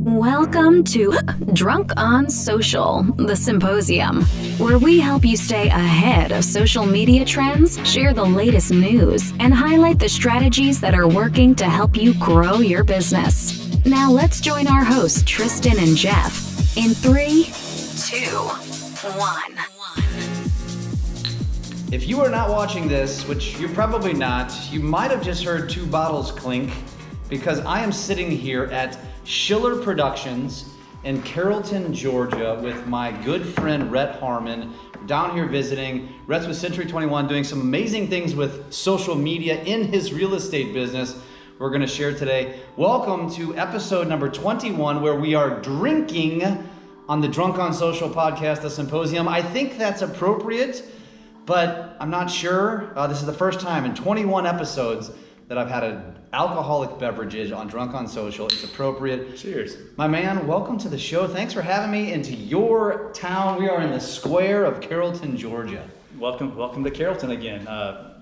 Welcome to Drunk on Social, the Symposium, where we help you stay ahead of social media trends, share the latest news, and highlight the strategies that are working to help you grow your business. Now let's join our hosts, Tristan and Jeff, in 3, 2, 1. If you are not watching this, which you're probably not, you might have just heard 2 bottles clink, because I am sitting here at Schiller Productions in Carrollton, Georgia with my good friend Rett Harmon, down here visiting. Rett's with Century 21 doing some amazing things with social media in his real estate business we're going to share today. Welcome to episode number 21, where we are drinking on the Drunk on Social podcast, the Symposium. I think that's appropriate, but I'm not sure. This is the first time in 21 episodes that I've had an alcoholic beverages on Drunk on Social. It's appropriate. Cheers. My man, welcome to the show. Thanks for having me into your town. We are in the square of Carrollton, Georgia. Welcome to Carrollton again.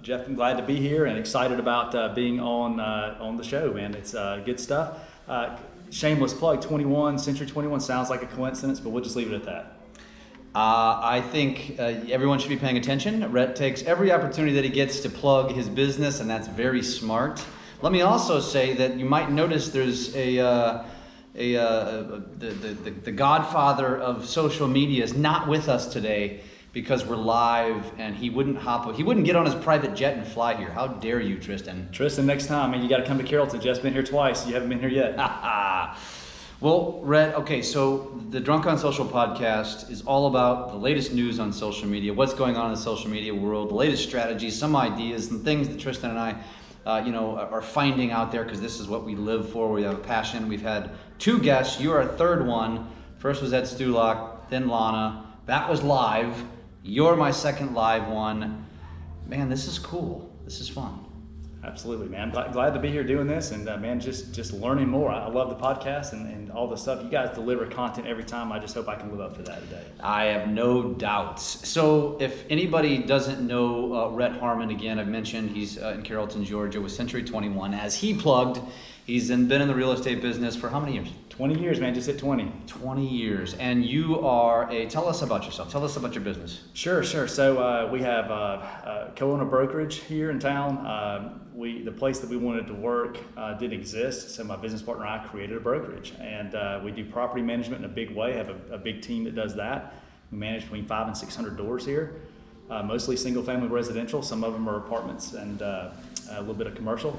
Jeff, I'm glad to be here and excited about being on the show, man. It's good stuff. Shameless plug, 21, Century 21 sounds like a coincidence, but we'll just leave it at that. I think everyone should be paying attention. Rett takes every opportunity that he gets to plug his business, and that's very smart. Let me also say that you might notice there's the godfather of social media is not with us today because we're live, and he wouldn't get on his private jet and fly here. How dare you, Tristan? Tristan, next time, man, you got to come to Carrollton. Jeff's been here twice. You haven't been here yet. Well, Rett, okay, so the Drunk on Social podcast is all about the latest news on social media, what's going on in the social media world, the latest strategies, some ideas, and things that Tristan and I are finding out there, because this is what we live for. We have a passion. We've had 2 guests. You are a third one. First was Ed Stulak, then Lana. That was live. You're my second live one. Man, this is cool. This is fun. Absolutely, man. I'm glad to be here doing this, and man, just learning more. I love the podcast and all the stuff. You guys deliver content every time. I just hope I can live up to that today. I have no doubts. So if anybody doesn't know Rett Harmon, again, I've mentioned he's in Carrollton, Georgia with Century 21. As he plugged, he's been in the real estate business for how many years? 20 years, man. Just hit 20. 20 years. And you are tell us about yourself. Tell us about your business. Sure. So we have co-own a brokerage here in town. The place that we wanted to work didn't exist, so my business partner and I created a brokerage, and we do property management in a big way. Have a big team that does that. We manage between 500 and 600 doors here, mostly single-family residential. Some of them are apartments and a little bit of commercial.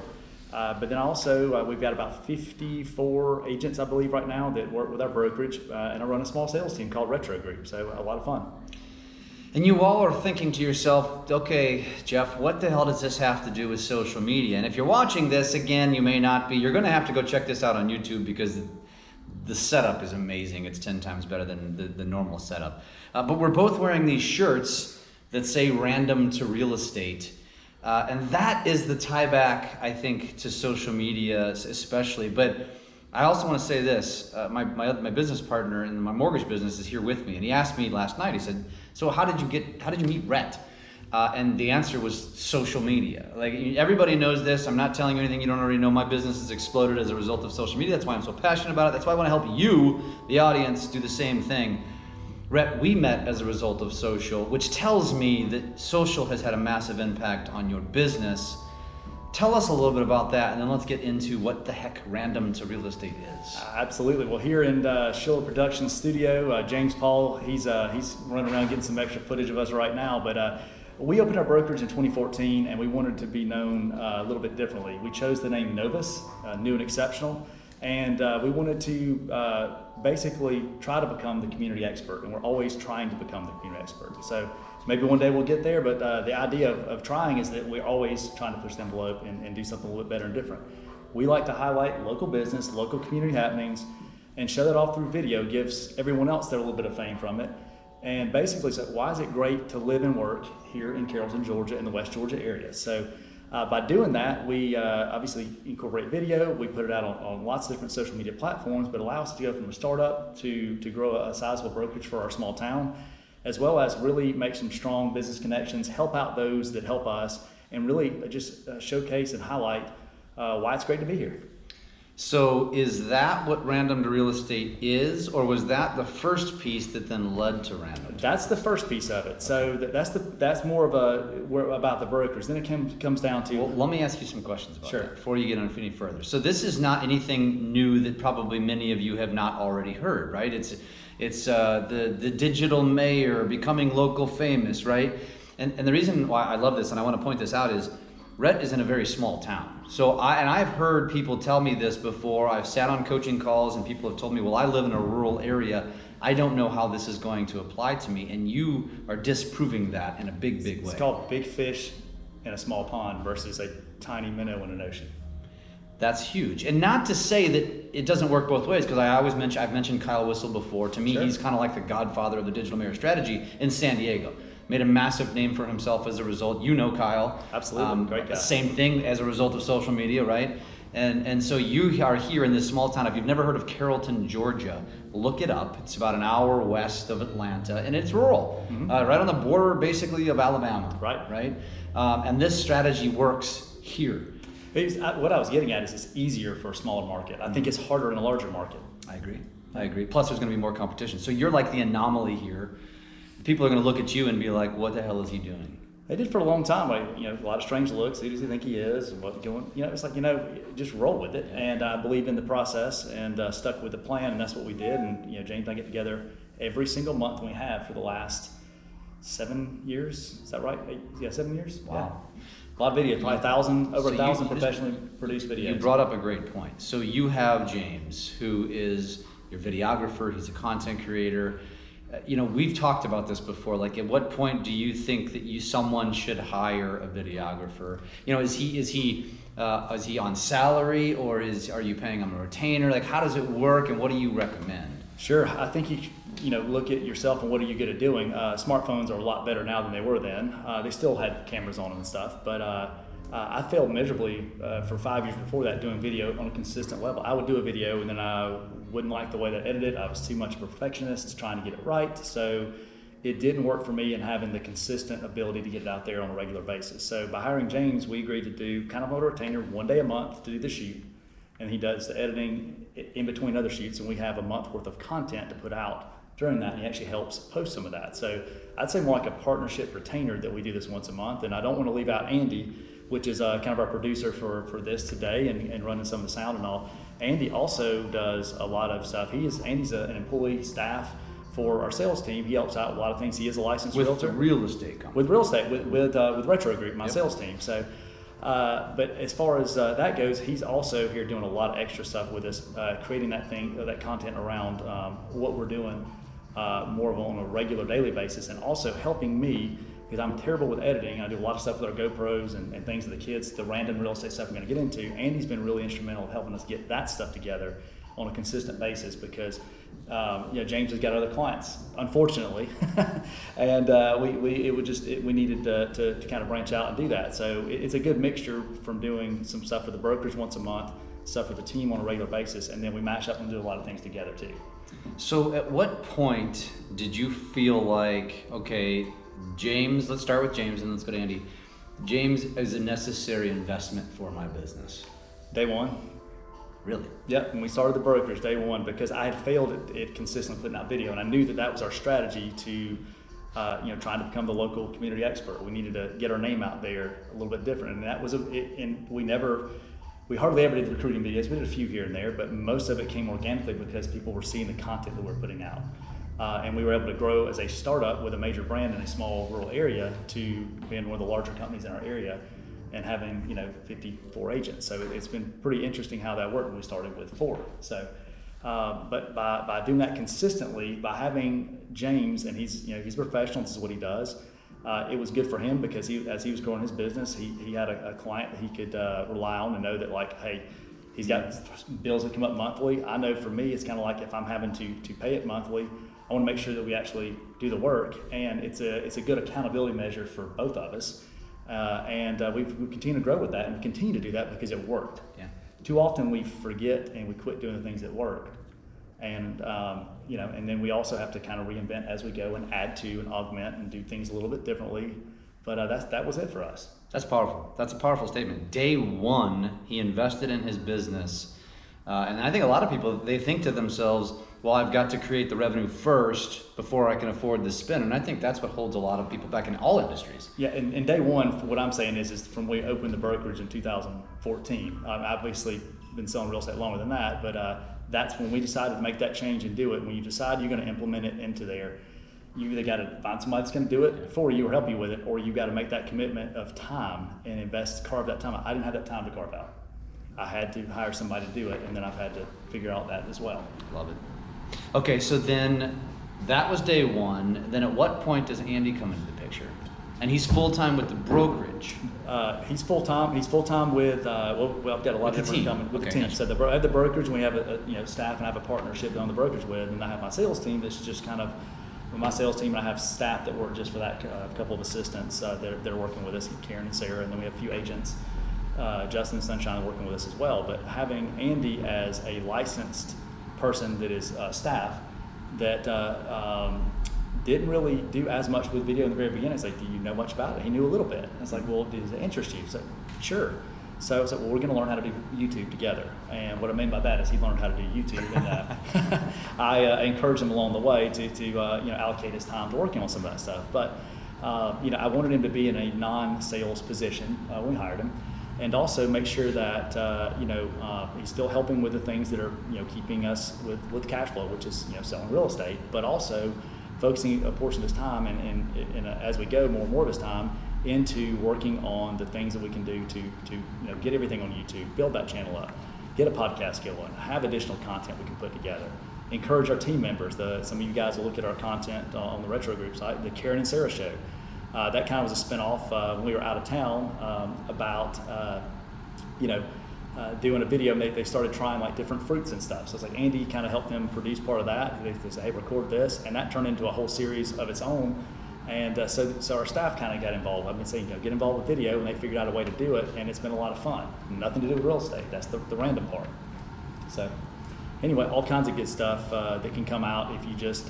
But then also we've got about 54 agents, I believe, right now that work with our brokerage, and I run a small sales team called Retro Group. So a lot of fun. And you all are thinking to yourself, okay, Jeff, what the hell does this have to do with social media? And if you're watching this, again, you may not be. You're going to have to go check this out on YouTube, because the setup is amazing. It's 10 times better than the normal setup. But we're both wearing these shirts that say random to real estate. And that is the tieback, I think, to social media especially. But I also want to say this. My business partner in my mortgage business is here with me, and he asked me last night, he said, so how did you meet Rett? And the answer was social media. Like, everybody knows this. I'm not telling you anything you don't already know. My business has exploded as a result of social media. That's why I'm so passionate about it. That's why I want to help you, the audience, do the same thing. Rett, we met as a result of social, which tells me that social has had a massive impact on your business. Tell us a little bit about that, and then let's get into what the heck random to real estate is. Absolutely. Well, here in Schiller Productions studio, James Paul, he's running around getting some extra footage of us right now. But we opened our brokerage in 2014, and we wanted to be known a little bit differently. We chose the name Novus, new and exceptional, and we wanted to basically try to become the community expert, and we're always trying to become the community expert. So maybe one day we'll get there, but the idea of trying is that we're always trying to push the envelope and do something a little bit better and different. We like to highlight local business, local community happenings, and show that off through video. Gives everyone else their little bit of fame from it. And basically, so why is it great to live and work here in Carrollton, Georgia, in the West Georgia area? So by doing that, we obviously incorporate video. We put it out on lots of different social media platforms, but allow us to go from a startup to grow a sizable brokerage for our small town, as well as really make some strong business connections, help out those that help us, and really just showcase and highlight why it's great to be here. So is that what Random to Real Estate is, or was that the first piece that then led to Random? That's the first piece of it. So that's more of about the brokers. Then it comes down to. Well, let me ask you some questions about Sure. that before you get on any further. So this is not anything new that probably many of you have not already heard, right? It's the digital mayor becoming local famous, right? And the reason why I love this and I want to point this out is Rett is in a very small town. So I've heard people tell me this before. I've sat on coaching calls and people have told me, well, I live in a rural area. I don't know how this is going to apply to me. And you are disproving that in a big way. It's called big fish in a small pond versus a tiny minnow in an ocean. That's huge. And not to say that it doesn't work both ways, because I've mentioned Kyle Whissel before. To me, Sure. He's kind of like the godfather of the digital mayor strategy in San Diego. Made a massive name for himself as a result. You know Kyle. Absolutely, great guy. Same thing as a result of social media, right? And so you are here in this small town. If you've never heard of Carrollton, Georgia, look it up. It's about an hour west of Atlanta, and it's rural, right on the border, basically, of Alabama. Right. And this strategy works here. What I was getting at is it's easier for a smaller market. I think it's harder in a larger market. I agree. Plus, there's going to be more competition. So you're like the anomaly here. People are going to look at you and be like, "What the hell is he doing?" They did for a long time. A lot of strange looks. Who does he think he is? And what going? It's like just roll with it. And I believe in the process and stuck with the plan, and that's what we did. And James and I get together every single month, and we have for the last 7 years. Is that right? 7 years. Wow. Yeah. A lot of videos, probably over 1,000 professionally produced videos. You brought up a great point. So you have James, who is your videographer. He's a content creator. We've talked about this before. Like, at what point do you think that someone should hire a videographer? Is he on salary, or are you paying him a retainer? Like, how does it work, and what do you recommend? Sure, I think you look at yourself and what are you good at doing. Smartphones are a lot better now than they were then. They still had cameras on them and stuff, but I failed miserably for 5 years before that doing video on a consistent level. I would do a video and then I wouldn't like the way that I edited. I was too much of a perfectionist trying to get it right. So it didn't work for me in having the consistent ability to get it out there on a regular basis. So by hiring James, we agreed to do kind of a retainer 1 day a month to do the shoot. And he does the editing in between other shoots, and we have a month worth of content to put out during that, and he actually helps post some of that. So I'd say more like a partnership retainer that we do this once a month. And I don't want to leave out Andy, which is kind of our producer for this today and running some of the sound and all. Andy also does a lot of stuff. Andy's an employee staff for our sales team. He helps out with a lot of things. He is a licensed realtor. With real estate company. With real estate, with Retro Group, my sales team. So, but as far as that goes, he's also here doing a lot of extra stuff with us, creating that content around what we're doing more of on a regular daily basis, and also helping me, because I'm terrible with editing. I do a lot of stuff with our GoPros and things with the kids, the random real estate stuff I'm going to get into. Andy's been really instrumental in helping us get that stuff together on a consistent basis, because James has got other clients, unfortunately, and we needed to kind of branch out and do that. So it's a good mixture from doing some stuff for the brokerage once a month, stuff for the team on a regular basis, and then we mash up and do a lot of things together too. So at what point did you feel like, okay, James, let's start with James and let's go to Andy. James is a necessary investment for my business? Day one. Really? Yep, when we started the brokerage, day one, because I had failed at consistently putting out video, and I knew that was our strategy to, trying to become the local community expert. We needed to get our name out there a little bit different, and that was we hardly ever did recruiting videos. We did a few here and there, but most of it came organically because people were seeing the content that we're putting out. And we were able to grow as a startup with a major brand in a small rural area to being one of the larger companies in our area and having 54 agents. So it's been pretty interesting how that worked when we started with 4. So, but by doing that consistently, by having James, and he's a professional, this is what he does. It was good for him because as he was growing his business, he had a client that he could rely on and know that, like, hey, he's got bills that come up monthly. I know for me, it's kind of like if I'm having to pay it monthly, I want to make sure that we actually do the work, and it's a good accountability measure for both of us. And we continue to grow with that, and we continue to do that because it worked. Yeah. Too often we forget and we quit doing the things that worked. And and then we also have to kind of reinvent as we go and add to and augment and do things a little bit differently. But that was it for us. That's powerful. That's a powerful statement. Day one, he invested in his business And I think a lot of people, they think to themselves, well, I've got to create the revenue first before I can afford the spin. And I think that's what holds a lot of people back in all industries. Yeah, and day one, what I'm saying is from we opened the brokerage in 2014. I've obviously been selling real estate longer than that, but that's when we decided to make that change and do it. When you decide you're going to implement it into there, you either got to find somebody that's going to do it for you or help you with it, or you got to make that commitment of time and carve that time out. I didn't have that time to carve out. I had to hire somebody to do it, and then I've had to figure out that as well. Love it. Okay, so then that was day one. Then at what point does Andy come into the picture? And he's full-time with the brokerage. He's full-time. He's full-time with, well, I've got a lot of different companies with the team. Gotcha. So I have the brokerage, and we have a staff, and I have a partnership on the brokerage with, and I have my sales team that's just kind of, my sales team, and I have staff that work just for that, a couple of assistants. They're working with us, Karen and Sarah, and then we have a few agents. Justin and Sunshine are working with us as well. But having Andy as a licensed person that is staff that didn't really do as much with video in the very beginning. It's like, do you know much about it? He knew a little bit. It's like, well, does it interest you? It's like, sure. So it's like, well, we're going to learn how to do YouTube together. And what I mean by that is he learned how to do YouTube, and I encouraged him along the way to allocate his time to working on some of that stuff. But I wanted him to be in a non-sales position when we hired him. And also make sure that he's still helping with the things that are keeping us with cash flow, which is selling real estate, but also focusing a portion of his time and as we go more and more of his time into working on the things that we can do to get everything on YouTube, build that channel up, get a podcast going, have additional content we can put together, encourage our team members. Some of you guys will look at our content on the Retro Group site, the Karen and Sarah show. That kind of was a spinoff when we were out of town about doing a video. And they started trying like different fruits and stuff. So it's like Andy kind of helped them produce part of that. They said, hey, record this, and that turned into a whole series of its own. And so our staff kind of got involved. I've been saying, get involved with video, and they figured out a way to do it, and it's been a lot of fun. Nothing to do with real estate. That's the random part. So anyway, all kinds of good stuff that can come out if you just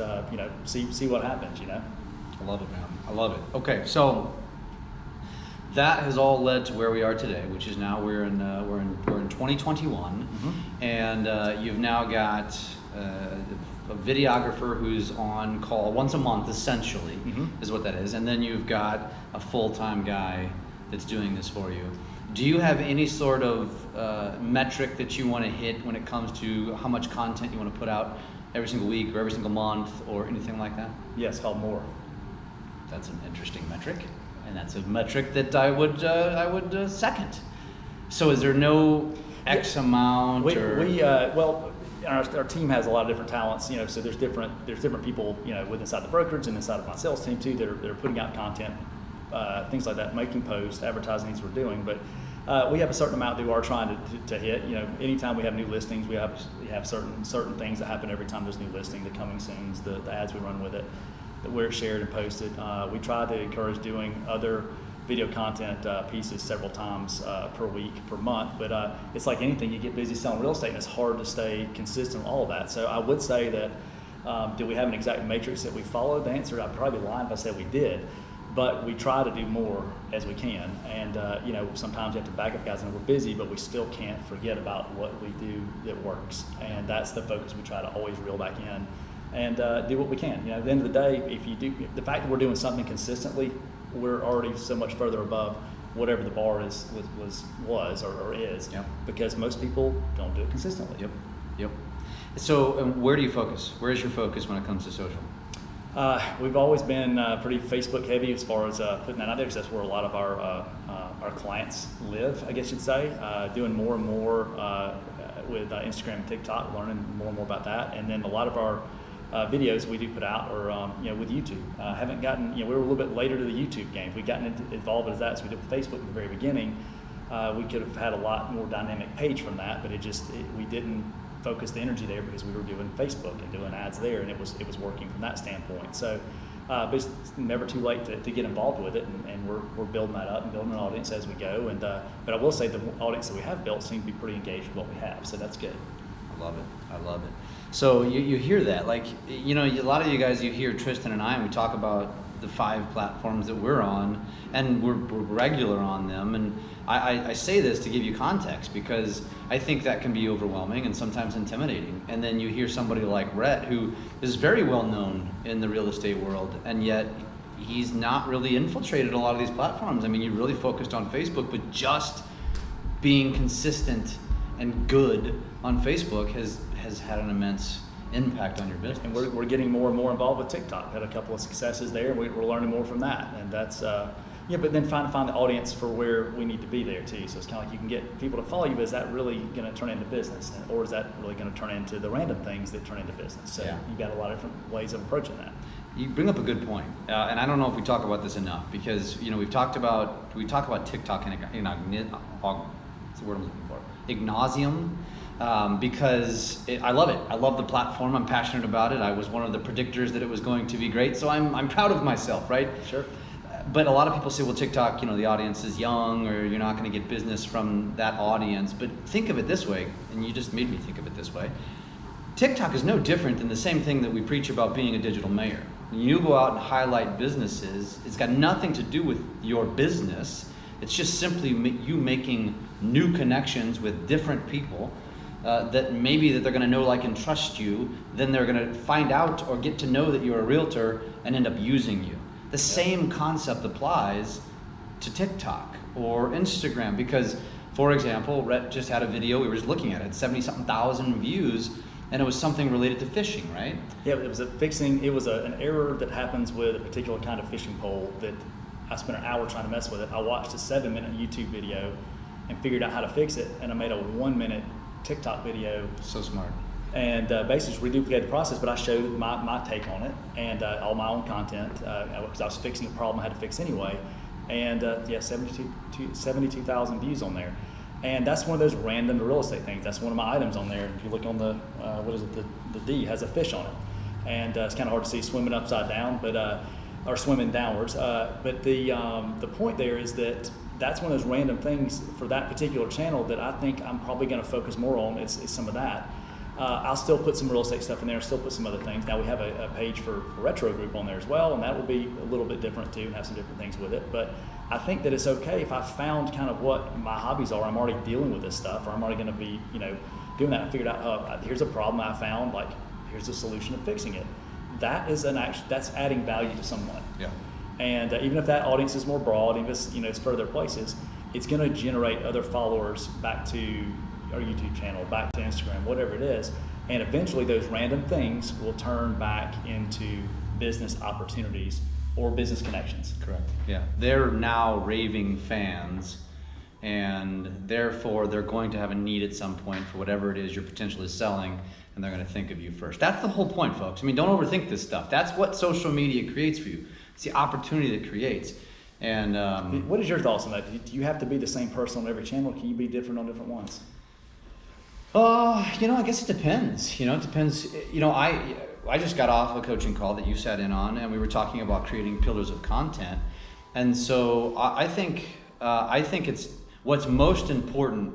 see what happens. I love it, man. I love it. Okay, so that has all led to where we are today, which is now we're in 2021, Mm-hmm. and you've now got a videographer who's on call once a month, essentially, Mm-hmm. is what that is, and then you've got a full-time guy that's doing this for you. Do you have any sort of metric that you want to hit when it comes to how much content you want to put out every single week or every single month or anything like that? Yes, called more. That's an interesting metric, and that's a metric that I would second. So is there no X amount? Our team has a lot of different talents, so there's different people, with inside the brokerage and inside of my sales team too that are putting out content, things like that, making posts, advertising things we're doing. But we have a certain amount that we are trying to hit. Anytime we have new listings, we have certain things that happen every time there's new listing, the coming soons, the ads we run with it, that we're shared and posted. We try to encourage doing other video content pieces several times per week, per month, but it's like anything, you get busy selling real estate and it's hard to stay consistent with all of that. So I would say that, do we have an exact matrix that we follow? The answer, I'd probably lie if I said we did, but we try to do more as we can. And sometimes you have to back up guys and we're busy, but we still can't forget about what we do that works. And that's the focus we try to always reel back in and do what we can. At the end of the day, if you do, the fact that we're doing something consistently, we're already so much further above whatever the bar was or is, Yep. Because most people don't do it consistently. Yep. So where do you focus? Where is your focus when it comes to social? We've always been pretty Facebook heavy as far as putting that out there, because that's where a lot of our clients live, I guess you'd say. Doing more and more with Instagram and TikTok, learning more and more about that, and then a lot of our videos we do put out or with YouTube. Haven't gotten, we were a little bit later to the YouTube game. If we'd gotten involved with that as we did with Facebook at the very beginning, we could have had a lot more dynamic page from that, but we didn't focus the energy there because we were doing Facebook and doing ads there, and it was working from that standpoint. So but it's never too late to get involved with it, and we're building that up and building an audience as we go. And but I will say the audience that we have built seems to be pretty engaged with what we have, so that's good. I love it. So you hear that, like, a lot of you guys, you hear Tristan and I, and we talk about the 5 platforms that we're on, and we're regular on them. And I say this to give you context, because I think that can be overwhelming and sometimes intimidating. And then you hear somebody like Rett, who is very well known in the real estate world, and yet he's not really infiltrated a lot of these platforms. I mean, you really focused on Facebook, but just being consistent and good on Facebook has had an immense impact on your business. And we're getting more and more involved with TikTok. Had a couple of successes there. We're learning more from that, and that's but then find the audience for where we need to be there too. So it's kind of like you can get people to follow you, but is that really going to turn into business, or is that really going to turn into the random things that turn into business? So you've got a lot of different ways of approaching that. You bring up a good point, and I don't know if we talk about this enough, because we talk about TikTok and what's the word I'm looking for? Ignosium. Because I love it. I love the platform. I'm passionate about it. I was one of the predictors that it was going to be great, so I'm proud of myself, right? Sure. But a lot of people say, well, TikTok, the audience is young, or you're not going to get business from that audience. But think of it this way, and you just made me think of it this way. TikTok is no different than the same thing that we preach about being a digital mayor. When you go out and highlight businesses, it's got nothing to do with your business. It's just simply you making new connections with different people that they're going to know, like, and trust you. Then they're going to find out or get to know that you're a realtor and end up using you. The same concept applies to TikTok or Instagram, because, for example, Rett just had a video, we were just looking at it, 70-something thousand views, and it was something related to fishing, right? Yeah, it was an error that happens with a particular kind of fishing pole that I spent an hour trying to mess with it. I watched a 7-minute YouTube video and figured out how to fix it, and I made a 1-minute TikTok video. So smart. And basically just reduplicated the process, but I showed my take on it and all my own content, because I was fixing a problem I had to fix anyway. And 72,000 views on there. And that's one of those random real estate things. That's one of my items on there. If you look on the the D has a fish on it. And it's kind of hard to see swimming upside down, or swimming downwards. But the point there is that that's one of those random things for that particular channel that I think I'm probably going to focus more on is some of that. I'll still put some real estate stuff in there, still put some other things. Now we have a page for Retro Group on there as well, and that will be a little bit different too and have some different things with it. But I think that it's okay if I found kind of what my hobbies are. I'm already dealing with this stuff, or I'm already going to be, doing that. I figured out, here's a problem I found, like here's a solution of fixing it. That is that's adding value to someone. Yeah. And even if that audience is more broad, even if it's further places, it's going to generate other followers back to our YouTube channel, back to Instagram, whatever it is. And eventually those random things will turn back into business opportunities or business connections. Correct. Yeah. They're now raving fans, and therefore they're going to have a need at some point for whatever it is you're potentially selling, and they're going to think of you first. That's the whole point, folks. I mean, don't overthink this stuff. That's what social media creates for you. It's the opportunity that creates. And what is your thoughts on that? Do you have to be the same person on every channel? Can you be different on different ones? I guess it depends. It depends. I just got off a coaching call that you sat in on, and we were talking about creating pillars of content. And so I think it's what's most important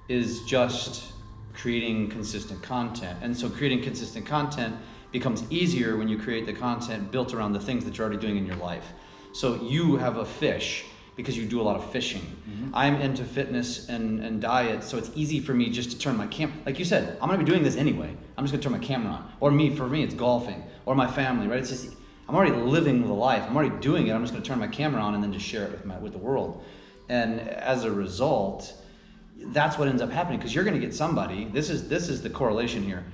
is just creating consistent content. And so creating consistent content becomes easier when you create the content built around the things that you're already doing in your life. So you have a fish because you do a lot of fishing. Mm-hmm. I'm into fitness and diet, so it's easy for me just to turn my camera. Like you said, I'm gonna be doing this anyway. I'm just gonna turn my camera on. Or for me, it's golfing. Or my family, right? It's just, I'm already living the life. I'm already doing it. I'm just gonna turn my camera on and then just share it with the world. And as a result, that's what ends up happening, because you're gonna get somebody, this is the correlation here.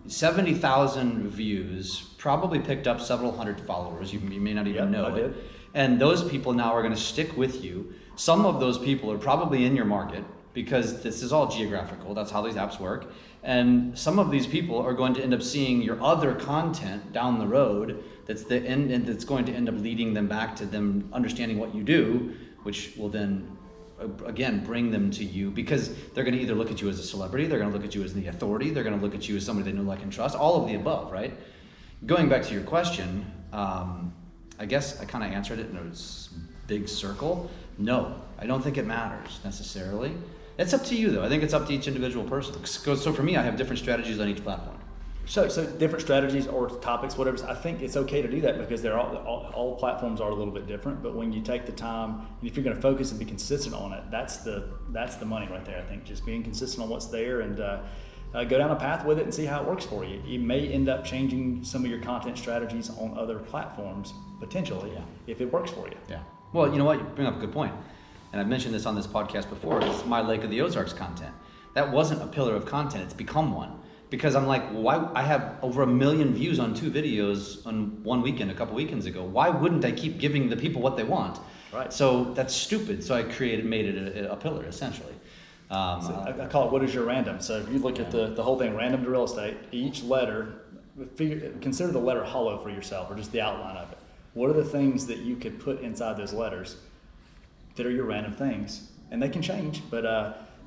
70,000 views, probably picked up several hundred followers. You may not even know it. And those people now are going to stick with you. Some of those people are probably in your market, because this is all geographical. That's how these apps work. And some of these people are going to end up seeing your other content down the road that's going to end up leading them back to them understanding what you do, which will then again bring them to you, because they're going to either look at you as a celebrity, they're going to look at you as the authority, they're going to look at you as somebody they know, like, and trust, all of the above, right? Going back to your question, I guess I kind of answered it in a big circle. No, I don't think it matters necessarily. It's up to you, though. I think it's up to each individual person. So for me, I have different strategies on each platform. So different strategies or topics, whatever. I think it's okay to do that because they're all platforms are a little bit different. But when you take the time, and if you're going to focus and be consistent on it, that's the money right there. I think just being consistent on what's there and go down a path with it and see how it works for you. You may end up changing some of your content strategies on other platforms potentially if it works for you. Yeah. Well, you know what? You bring up a good point. And I've mentioned this on this podcast before. It's my Lake of the Ozarks content. That wasn't a pillar of content. It's become one. Because I'm like, why? I have over 1 million views on 2 videos on one weekend, a couple weekends ago. Why wouldn't I keep giving the people what they want? Right. So that's stupid. So I made it a pillar, essentially. So I call it, what is your random? So if you look at the whole thing, random to real estate, each letter, consider the letter hollow for yourself, or just the outline of it. What are the things that you could put inside those letters that are your random things? And they can change, but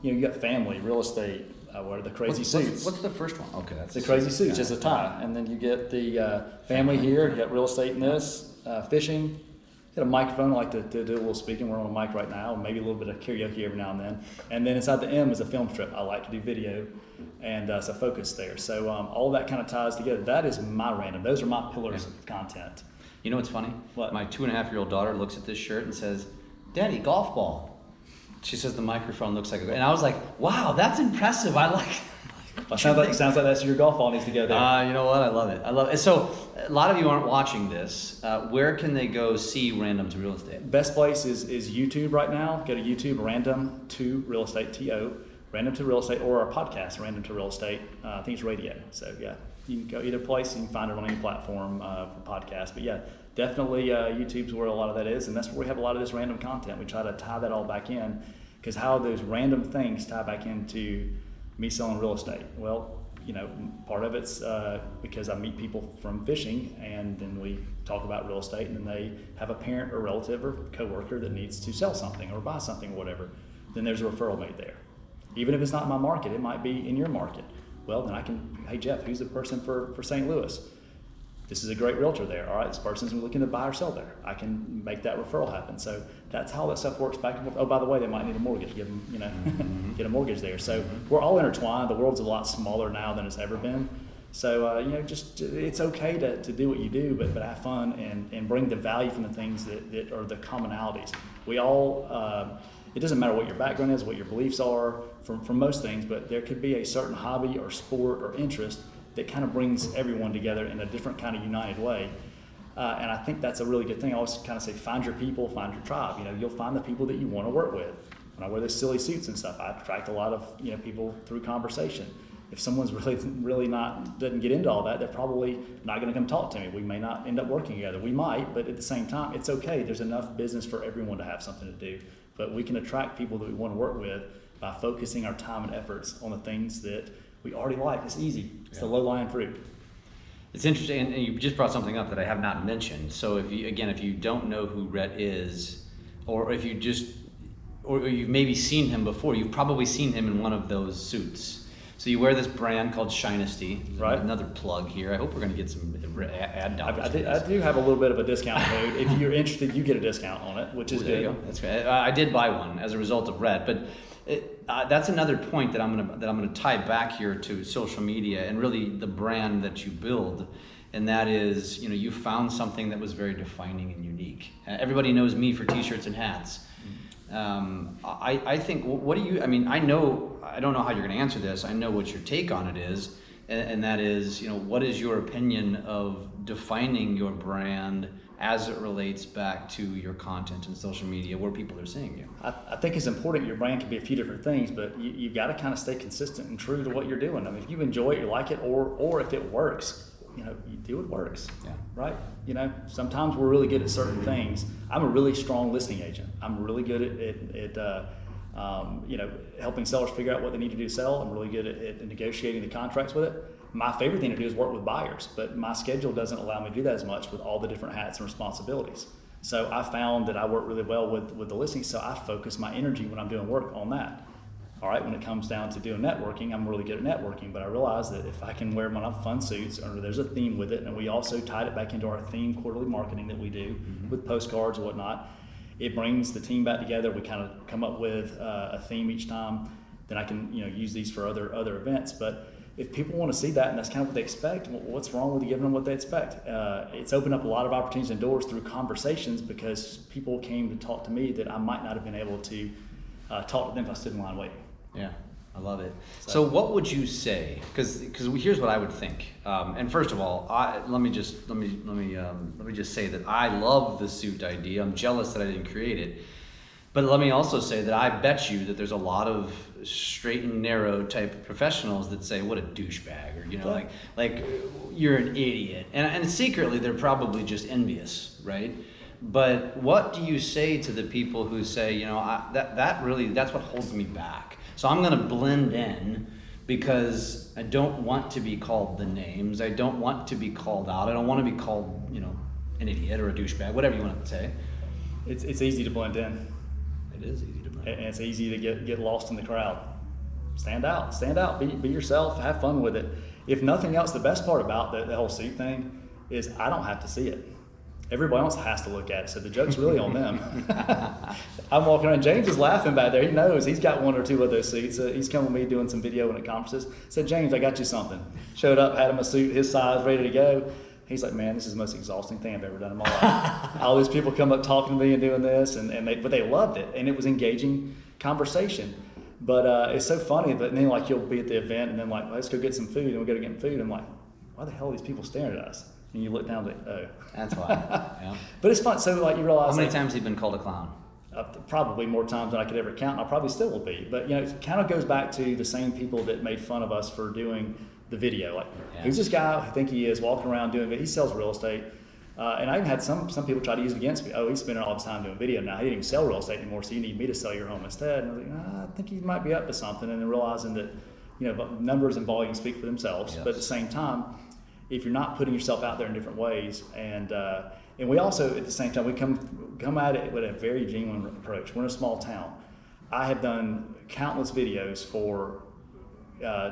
you got family, real estate, what are the crazy suits? What's the first one? Okay, that's the crazy suits is a tie, and then you get the family here. You got real estate in this, fishing. Got a microphone. I like to do a little speaking. We're on a mic right now, maybe a little bit of karaoke every now and then. And then inside the M is a film strip. I like to do video, and so focus there. So all that kind of ties together. That is my random. Those are my pillars of content. You know what's funny? What? My 2.5-year-old daughter looks at this shirt and says, "Daddy, golf ball." She says the microphone looks like and I was like, wow, that's impressive. I like it. Sounds like that's your golf ball needs to go there. You know what? I love it. So a lot of you aren't watching this. Where can they go see Random to Real Estate? Best place is YouTube right now. Go to YouTube, Random to Real Estate, TO, Random to Real Estate, or our podcast, Random to Real Estate. I think it's radio. So yeah, you can go either place. You can find it on any platform for podcasts. But yeah, definitely YouTube's where a lot of that is, and that's where we have a lot of this random content. We try to tie that all back in, because how those random things tie back into me selling real estate. Well, part of it's because I meet people from fishing, and then we talk about real estate, and then they have a parent or relative or coworker that needs to sell something or buy something or whatever. Then there's a referral made there. Even if it's not in my market, it might be in your market. Well, then I can, hey Jeff, who's the person for St. Louis? This is a great realtor there. All right, this person's looking to buy or sell there. I can make that referral happen. So that's how that stuff works back and forth. Oh, by the way, they might need a mortgage. Give them, get a mortgage there. So we're all intertwined. The world's a lot smaller now than it's ever been. So just it's okay to do what you do, but have fun and bring the value from the things that are the commonalities. We all. It doesn't matter what your background is, what your beliefs are from most things, but there could be a certain hobby or sport or interest that kind of brings everyone together in a different kind of united way. And I think that's a really good thing. I always kind of say, find your people, find your tribe. You'll find the people that you want to work with. When I wear those silly suits and stuff, I attract a lot of people through conversation. If someone's really doesn't get into all that, they're probably not going to come talk to me. We may not end up working together. We might, but at the same time, it's okay. There's enough business for everyone to have something to do. But we can attract people that we want to work with by focusing our time and efforts on the things that we already like. It's easy. It's the low-lying fruit. It's interesting, and you just brought something up that I have not mentioned. So if you don't know who Rett is, or if you've maybe seen him before, you've probably seen him in one of those suits. So you wear this brand called Shinesty. Right. Another plug here. I hope we're going to get some ad dollars. I do have a little bit of a discount code. If you're interested, you get a discount on it, which is good. There you go. That's great. I did buy one as a result of Rett, but that's another point that I'm gonna tie back here to social media and really the brand that you build, and that is you found something that was very defining and unique. Everybody knows me for T-shirts and hats. I think, what do you, I don't know how you're going to answer this. I know what your take on it is, and that is, what is your opinion of defining your brand as it relates back to your content and social media, where people are seeing you? I think it's important. Your brand can be a few different things, but you've got to kind of stay consistent and true to what you're doing. If you enjoy it, you like it, or if it works, you do what works. Yeah. Right? Sometimes we're really good at certain things. I'm a really strong listing agent. I'm really good at helping sellers figure out what they need to do to sell. I'm really good at negotiating the contracts with it. My favorite thing to do is work with buyers, but my schedule doesn't allow me to do that as much with all the different hats and responsibilities. So I found that I work really well with the listings, so I focus my energy when I'm doing work on that. All right, when it comes down to doing networking, I'm really good at networking, but I realize that if I can wear my fun suits, or there's a theme with it, and we also tied it back into our theme quarterly marketing that we do with postcards and whatnot, it brings the team back together. We kind of come up with a theme each time. Then I can use these for other events. But if people want to see that and that's kind of what they expect, what's wrong with giving them what they expect? It's opened up a lot of opportunities and doors through conversations because people came to talk to me that I might not have been able to talk to them if I stood in line waiting. Yeah, I love it. So what would you say? Because here's what I would think. And first of all, let me just say that I love the suit idea. I'm jealous that I didn't create it. But let me also say that I bet you that there's a lot of straight and narrow type of professionals that say, what a douchebag, or, you know, like you're an idiot. And secretly, they're probably just envious, right? But what do you say to the people who say, you know, that's what holds me back. So I'm going to blend in because I don't want to be called the names. I don't want to be called out. I don't want to be called, you know, an idiot or a douchebag, whatever you want to say. It's easy to blend in. It is easy to blend in. And it's easy to get lost in the crowd. Stand out, be yourself, have fun with it. If nothing else, the best part about the whole suit thing is I don't have to see it. Everybody else has to look at it, so the joke's really on them. I'm walking around, James is laughing back there. He knows, he's got one or two of those suits. He's come with me doing some video and at conferences. Said, James, I got you something. Showed up, had him a suit his size, ready to go. He's like, man, this is the most exhausting thing I've ever done in my life. All these people come up talking to me and doing this, but they loved it, and it was engaging conversation. But it's so funny, but then like you'll be at the event and then like, let's go get some food, and we go to get food. I'm like, why the hell are these people staring at us? And you look down and oh. That's why. Yeah. But it's fun. So like you realize. How many times have you been called a clown? Probably more times than I could ever count. And I probably still will be. But you know, it kind of goes back to the same people that made fun of us for doing the video. Like, who's this guy I think he is walking around doing video? He sells real estate. And I even had some people try to use it against me. Oh, he's spending all his time doing video now. He didn't even sell real estate anymore, so you need me to sell your home instead. And I was like, I think he might be up to something. And then realizing that, you know, numbers and volume speak for themselves. Yes. But at the same time, if you're not putting yourself out there in different ways, and we also at the same time we come at it with a very genuine approach. We're in a small town. I have done countless videos for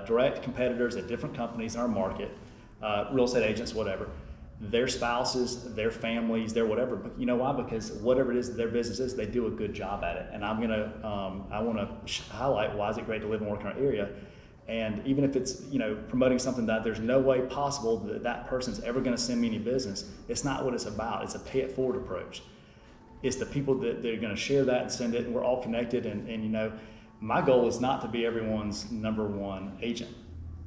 direct competitors at different companies in our market, real estate agents, whatever. Their spouses, their families, their whatever. But you know why? Because whatever it is their business is, they do a good job at it. And I want to highlight why is it great to live and work in our area. And even if it's, you know, promoting something that there's no way possible that person's ever going to send me any business, it's not what it's about. It's a pay it forward approach. It's the people that they're going to share that and send it, and we're all connected. And you know, my goal is not to be everyone's number one agent,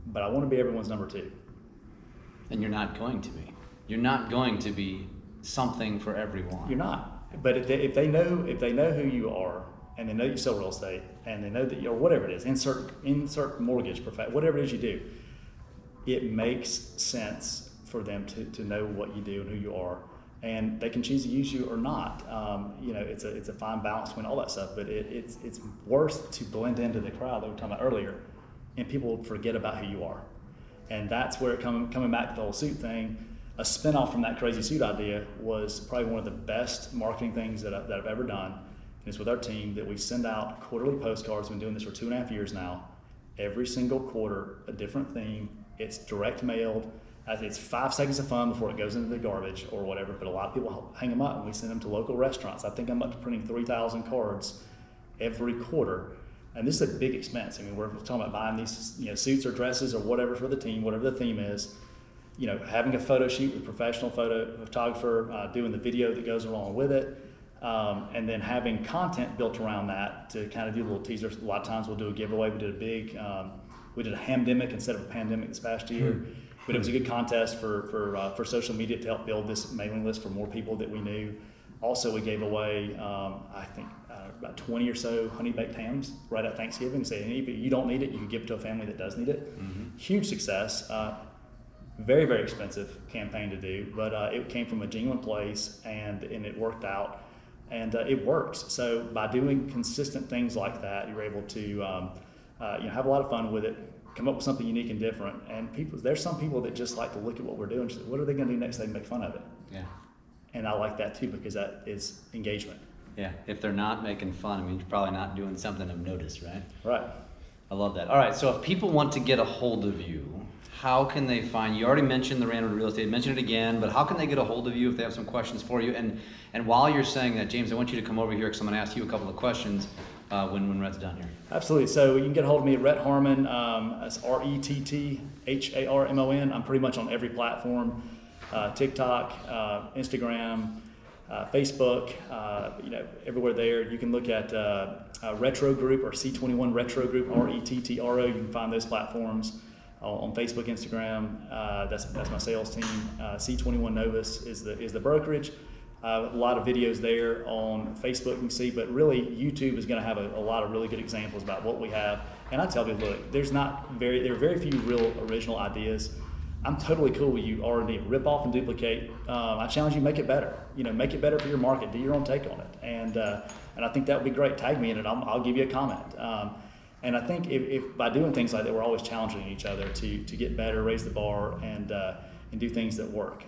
but I want to be everyone's number two. And you're not going to be. You're not going to be something for everyone. You're not. But if they know who you are, and they know you sell real estate, and they know that you're whatever it is, insert mortgage, whatever it is you do, it makes sense for them to know what you do and who you are, and they can choose to use you or not. You know, it's a fine balance between all that stuff, but it's worth to blend into the crowd that we were talking about earlier, and people forget about who you are, and that's where coming back to the whole suit thing. A spinoff from that crazy suit idea was probably one of the best marketing things that I've ever done. It's with our team that we send out quarterly postcards. We've been doing this for 2.5 years now. Every single quarter, a different theme. It's direct mailed. It's 5 seconds of fun before it goes into the garbage or whatever, but a lot of people hang them up and we send them to local restaurants. I think I'm up to printing 3,000 cards every quarter. And this is a big expense. I mean, we're talking about buying these, you know, suits or dresses or whatever for the team, whatever the theme is. You know, having a photo shoot with a professional photographer, doing the video that goes along with it. And then having content built around that to kind of do little teasers. A lot of times we'll do a giveaway. We did a hamdemic instead of a pandemic this past year. But it was a good contest for social media to help build this mailing list for more people that we knew. Also, we gave away, I think, about 20 or so honey baked hams right at Thanksgiving. Say, if you don't need it, you can give it to a family that does need it. Mm-hmm. Huge success. Very, very expensive campaign to do, but it came from a genuine place, and it worked out. And it works. So by doing consistent things like that, you're able to have a lot of fun with it, come up with something unique and different. And there's some people that just like to look at what we're doing and say, what are they going to do next? They make fun of it. Yeah. And I like that too, because that is engagement. Yeah. If they're not making fun, I mean, you're probably not doing something of notice, right? Right. I love that. All right. So if people want to get a hold of you, how can they find you? Already mentioned the Random Real Estate, mention it again, but how can they get a hold of you if they have some questions for you? And while you're saying that, James, I want you to come over here because I'm going to ask you a couple of questions. when Rett's done here? Absolutely. So you can get a hold of me at Rett Harmon. That's RETTHARMON. I'm pretty much on every platform: TikTok, Instagram, Facebook. Everywhere there. You can look at Retro Group or C21 Retro Group, RETTRO. You can find those platforms on Facebook, Instagram. That's my sales team. C21 Novus is the brokerage. A lot of videos there on Facebook you can see, but really YouTube is going to have a lot of really good examples about what we have. And I tell you, look, there are very few real original ideas. I'm totally cool with you already rip off and duplicate. I challenge you, make it better. Make it better for your market. Do your own take on it, and I think that would be great. Tag me in it. I'll give you a comment. And I think if by doing things like that, we're always challenging each other to get better, raise the bar, and do things that work.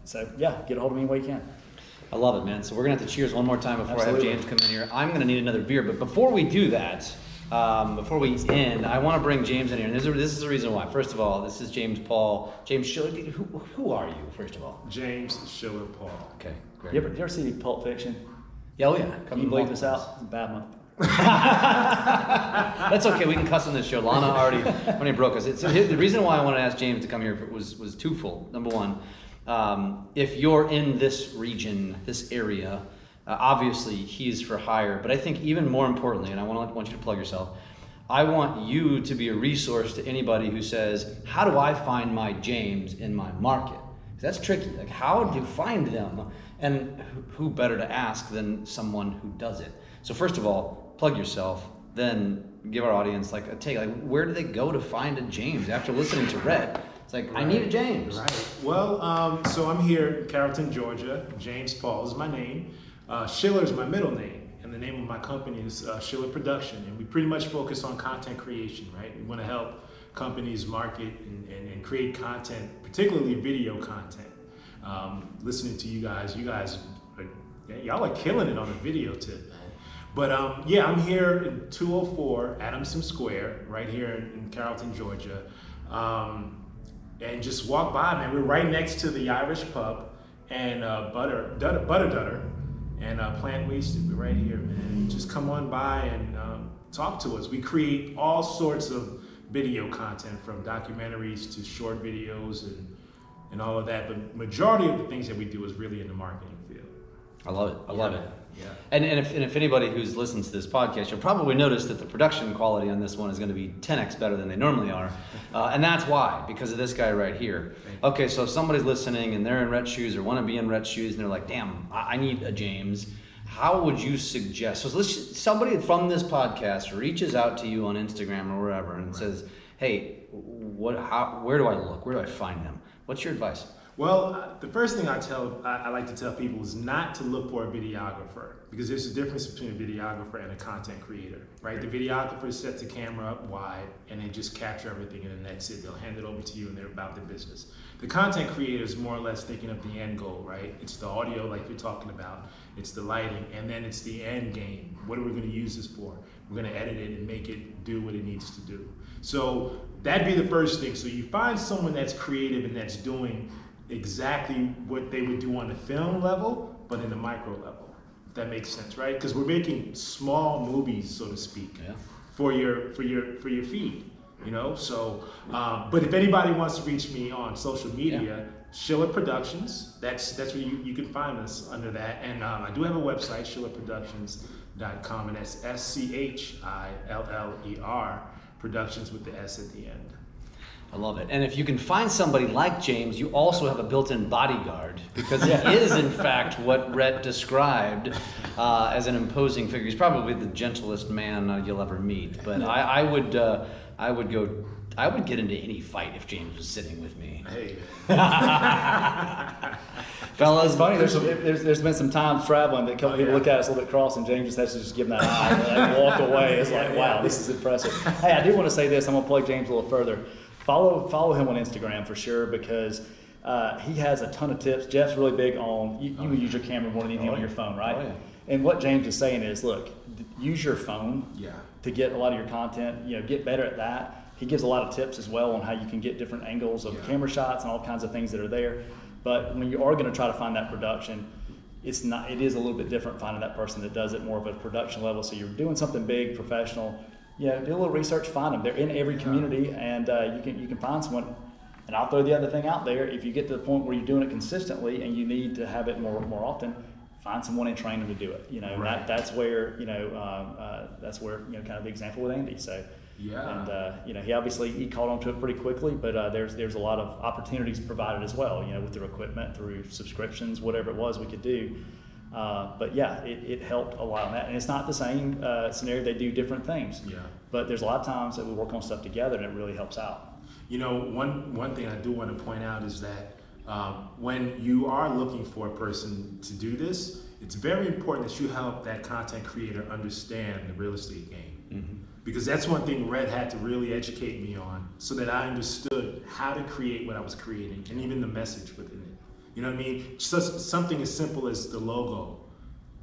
So yeah, get a hold of me any way you can. I love it, man. So we're gonna have to cheers one more time before Absolutely. I have James come in here. I'm gonna need another beer, but before we do that, before we end, I want to bring James in here, and this is the reason why. First of all, this is James Paul. James Schiller. Who are you? First of all, James Schiller Paul. Okay, great. You ever see Pulp Fiction? Yeah, oh yeah. Can you bleep this out? It's a bad one. That's okay. We can cuss on this show. Lana already broke us. The reason why I wanted to ask James to come here was twofold. Number one, if you're in this region, this area, obviously he's for hire. But I think even more importantly, and I want you to plug yourself, I want you to be a resource to anybody who says, how do I find my James in my market? 'Cause that's tricky. Like, how do you find them? And who better to ask than someone who does it? So first of all, plug yourself, then give our audience like a take. Like, where do they go to find a James after listening to Rett? It's like, I need a James. Right. Well, so I'm here in Carrollton, Georgia. James Paul is my name. Schiller is my middle name, and the name of my company is Schiller Production, and we pretty much focus on content creation, right? We want to help companies market and create content, particularly video content. Listening to you guys y'all are killing it on the video tip, man. But yeah, I'm here in 204 Adamson Square, right here in Carrollton, Georgia. And just walk by, man. We're right next to the Irish pub and Butter Dutter and Plant Wasted. We're right here, man. Just come on by and talk to us. We create all sorts of video content, from documentaries to short videos and all of that. But majority of the things that we do is really in the marketing field. I love it. I love it. Yeah. And if anybody who's listened to this podcast, you'll probably notice that the production quality on this one is going to be 10x better than they normally are. And that's why, because of this guy right here. Okay, so if somebody's listening and they're in Rett's shoes or want to be in Rett's shoes and they're like, damn, I need a James, how would you suggest? So somebody from this podcast reaches out to you on Instagram or wherever and says, hey, where do I look? Where do I find them? What's your advice? Well, the first thing I like to tell people is not to look for a videographer, because there's a difference between a videographer and a content creator, right? The videographer sets the camera up wide and they just capture everything, and then that's it. They'll hand it over to you and they're about their business. The content creator is more or less thinking of the end goal, right? It's the audio, like you're talking about. It's the lighting, and then it's the end game. What are we going to use this for? We're going to edit it and make it do what it needs to do. So that'd be the first thing. So you find someone that's creative and that's doing exactly what they would do on the film level, but in the micro level. If that makes sense, right? Because we're making small movies, so to speak, for your feed, you know. So, but if anybody wants to reach me on social media, Schiller Productions. That's where you can find us under that. And I do have a website, schillerproductions.com, and that's SCHILLER Productions with the S at the end. I love it. And if you can find somebody like James, you also have a built-in bodyguard, because he is, in fact, what Rett described as an imposing figure. He's probably the gentlest man you'll ever meet. But I would get into any fight if James was sitting with me. Hey. Fellas, it's funny. There's been some times traveling that people look at us a little bit cross, and James just has to just give them that eye and walk away. It's like, wow, this is impressive. Hey, I do want to say this. I'm gonna plug James a little further. Follow him on Instagram for sure, because he has a ton of tips. Jeff's really big on you use your camera more than anything on your phone, right? Oh, yeah. And what James is saying is, look, use your phone to get a lot of your content. Get better at that. He gives a lot of tips as well on how you can get different angles of camera shots and all kinds of things that are there. But when you are going to try to find that production, it is a little bit different finding that person that does it more of a production level. So you're doing something big, professional, do a little research, find them. They're in every community, and you can find someone. And I'll throw the other thing out there. If you get to the point where you're doing it consistently and you need to have it more often, find someone and train them to do it. That's where kind of the example with Andy. So and he obviously caught on to it pretty quickly, but there's a lot of opportunities provided as well. With their equipment, through subscriptions, whatever it was we could do. But it helped a lot on that. And it's not the same scenario. They do different things. Yeah. But there's a lot of times that we work on stuff together and it really helps out. One thing I do want to point out is that when you are looking for a person to do this, it's very important that you help that content creator understand the real estate game. Mm-hmm. Because that's one thing Rett had to really educate me on, so that I understood how to create what I was creating and even the message within it. You know what I mean? Just something as simple as the logo,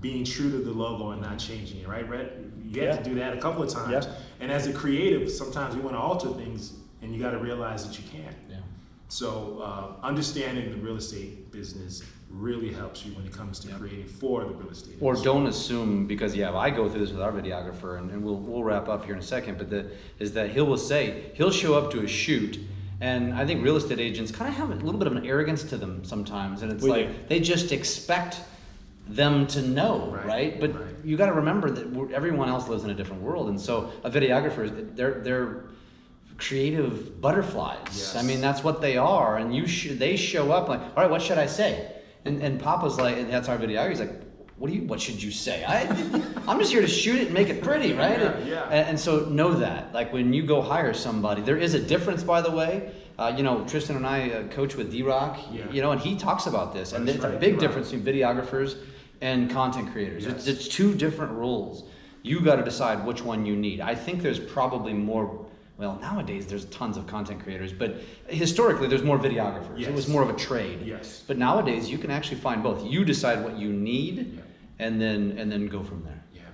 being true to the logo and not changing it, right, Rett? You have to do that a couple of times. Yeah. And as a creative, sometimes we want to alter things, and you got to realize that you can't. Yeah. So understanding the real estate business really helps you when it comes to creating for the real estate industry. Or don't assume, because I go through this with our videographer, and we'll wrap up here in a second, but that he'll show up to a shoot, and I think real estate agents kind of have a little bit of an arrogance to them sometimes, and it's they just expect them to know, right? But you got to remember that everyone else lives in a different world, and so a videographer, they're creative butterflies. Yes. I mean, that's what they are, and they show up like, all right, what should I say? And Papa's like, and that's our videographer. He's like, what should you say? I'm just here to shoot it and make it pretty, right? And so know that, like, when you go hire somebody, there is a difference, by the way. Tristan and I coach with D-Rock, and he talks about this, and it's a big difference between videographers and content creators. Yes. It's two different roles. You got to decide which one you need. I think there's probably more. Well, nowadays there's tons of content creators, but historically there's more videographers. Yes. It was more of a trade. Yes. But nowadays you can actually find both. You decide what you need, and then go from there. Yeah, man.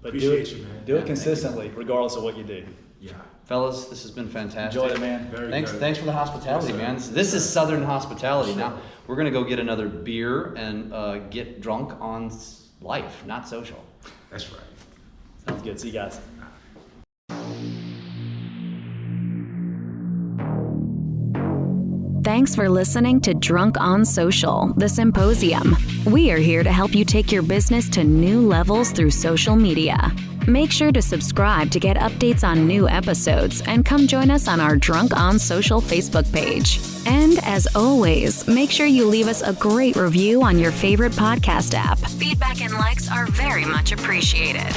But do it consistently, regardless of what you do. Yeah. Fellas, this has been fantastic. Enjoyed it, man. Thanks for the hospitality, man. This is Southern hospitality. Sure. Now we're gonna go get another beer and get drunk on life, not social. That's right. Sounds good. See you guys. Thanks for listening to Drunk on Social, the Symposium. We are here to help you take your business to new levels through social media. Make sure to subscribe to get updates on new episodes, and come join us on our Drunk on Social Facebook page. And as always, make sure you leave us a great review on your favorite podcast app. Feedback and likes are very much appreciated.